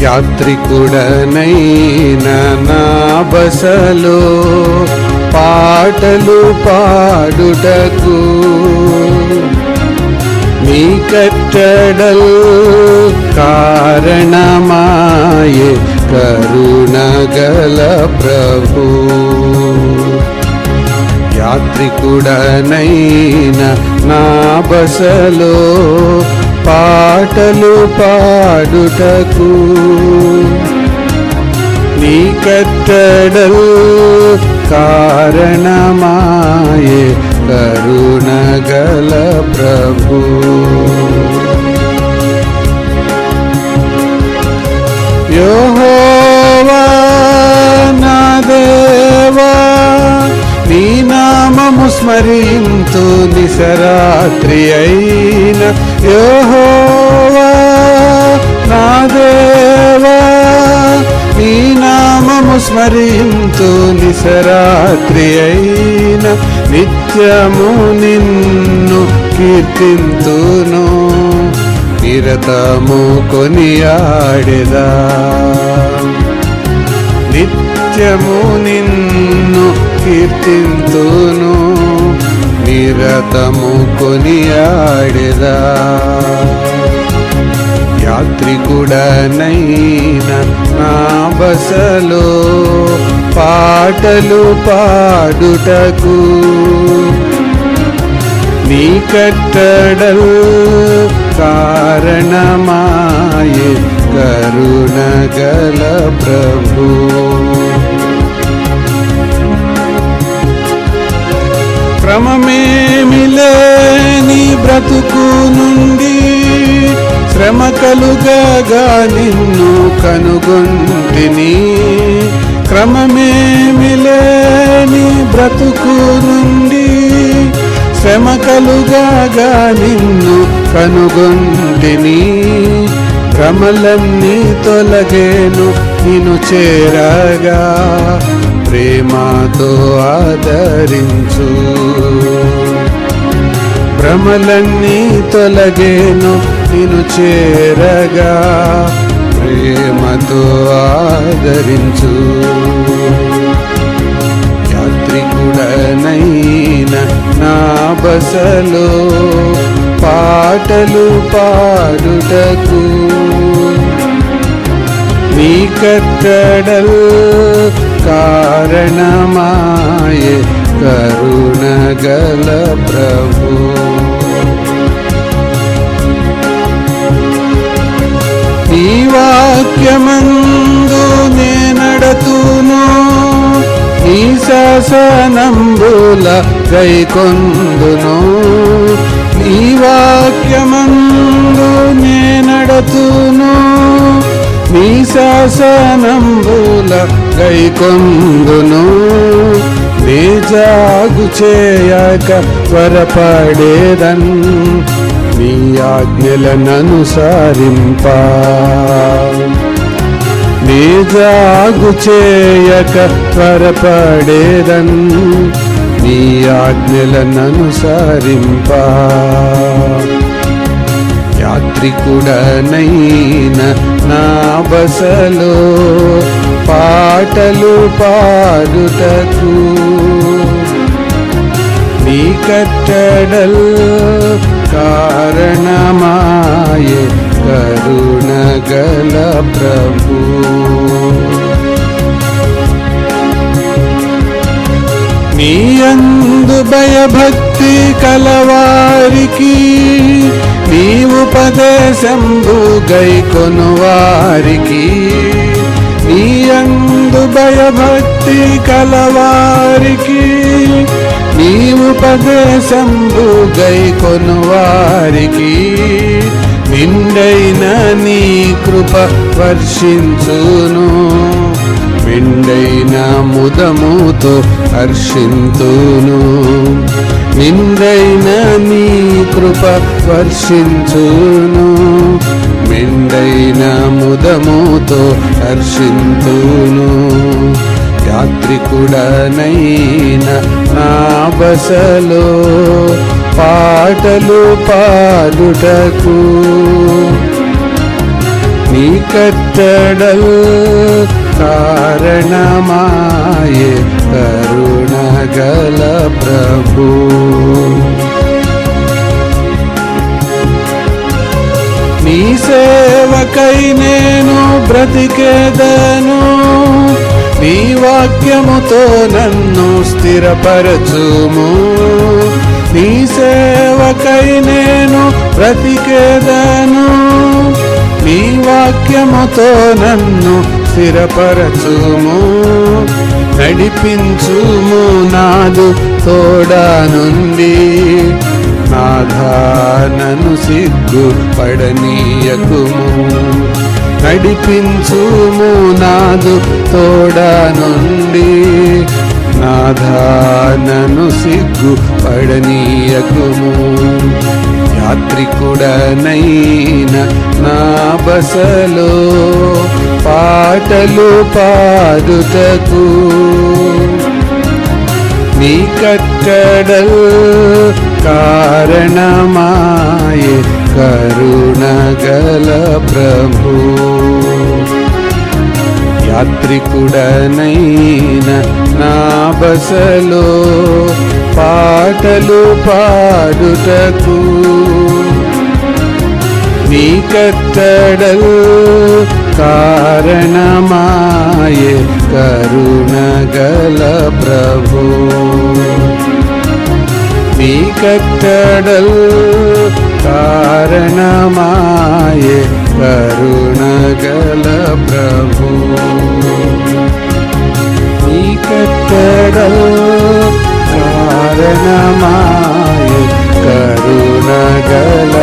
యాత్రికుడనైన నా బసలో పాటలు పాడుటకు నీ కట్టడల్ కారణమాయే కరుణగల ప్రభు. యాత్రికుడనైన నా బసలో పాటలు పాడుటకు నీ కట్టడల్ కారణమాయే కరుణగల ప్రభు. యెహోవా నా దేవా నీ నామము స్మరింతు నిశరాత్రి అయిన. యెహోవా నా దేవా నీ నామము స్మరింతు నిశరాత్రి అయిన. నిత్యము నిన్ను కీర్తింతును నిరతము కొనియాడెదా. నిత్యము నిన్ను కీర్తింతును నిరతము కొనియాడెదా. యాత్రికుడనైన నా బసలో పాటలు పాడుటకు నీ కట్టడల్ కారణమాయే కరుణగల ప్రభు. క్రమమేమిలే నీ బ్రతుకు నుండి శ్రమ కలుగగా నిన్ను కనుగొంటిని. క్రమమేమిలే నీ బ్రతుకు నుండి శ్రమ కలుగగా నిన్ను కనుగొంటిని. భ్రమలన్నీ తొలగేను నిన్ను చేరగా ప్రేమతో ఆదరించు. భ్రమలన్నీ తొలగేను నిన్ను చేరగా ప్రేమతో ఆదరించు. యాత్రికుడనైన నా బసలో పాటలు పాడుటకు నీ కట్టడల్ కారణమాయే కరుణగల ప్రభు. నీ వాక్యమందు నేనడతును నీ శాసనంబుల గైకొందును. నీ వాక్యమందు నేనడతును నీ శాసనంబుల గైకొందును. నీ జాగు చేయక త్వరపడేదన్ నీ ఆజ్ఞలననుసరింప. నీ జాగు చేయక త్వరపడేదన్ నీ ఆజ్ఞలననుసరింప. యాత్రికుడనైన నా బసలో పాటలు పాడుటకు నీ కట్టడల్ కారణమాయే కరుణగల ప్రభు. నీ యందు భయభక్తి కలవారికి నీ ఉపదేశంబు గైకొనువారికి. నీ యందు భయభక్తి కలవారికి నీ ఉపదేశంబు గైకొనువారికి నిండైన నీ కృప వర్షించును. మెండైన ముదముతో హర్షింతును. నిండైన నీ కృప వర్షించును. మెండైన ముదముతో హర్షింతును. యాత్రికుడనైన నా బసలో పాటలు పాడుటకు నీ కట్టడల్ కారణమాయే కరుణగల ప్రభు. నీ సేవకై నేను బ్రతికేదను, నీ వాక్యముతో నన్ను స్థిరపరచుము. నీ సేవకై నేను బ్రతికేదను, నీ వాక్యముతో నన్ను స్థిరపరచుము. నడిపించుము నాదు తోడా నుండి, నాథా నన్ను సిగ్గుపడనీయకుము. నడిపించుము నాదు తోడా నుండి, నాథా నన్ను సిగ్గుపడనీయకుము. యాత్రికుడనైన నా బసలో పాటలు పాడుటకు, నీ కట్టడల్ కారణమాయే కరుణగల ప్రభు. యాత్రికుడనైన నా బసలో పాటలు పాడుటకు, నీ కట్టడల్ కారణమాయే కరుణగల ప్రభు. నీ కట్టడల్ కారణమాయే కరుణగల ప్రభు. నీ కట్టడల్ కారణమాయే కరుణగల